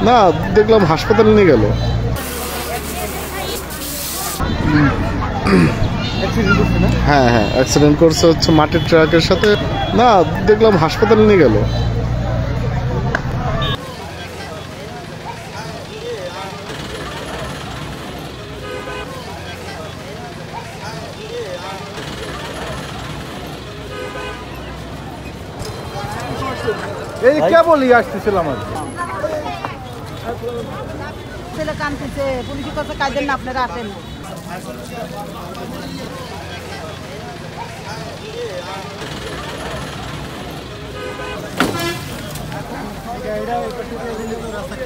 না, দেখলাম হাসপাতালে নিয়ে গেল। হ্যাঁ হ্যাঁ, অ্যাক্সিডেন্ট করছে হচ্ছে মাটির ট্রাকের সাথে। না, দেখলাম হাসপাতালে নিয়ে গেল। এই কেবলই আসতেছিলাম আর ছেলে কাঁদতেছে, পুলিশের কাছে কাঁদেন না, আপনারা আসেন। রাস্তা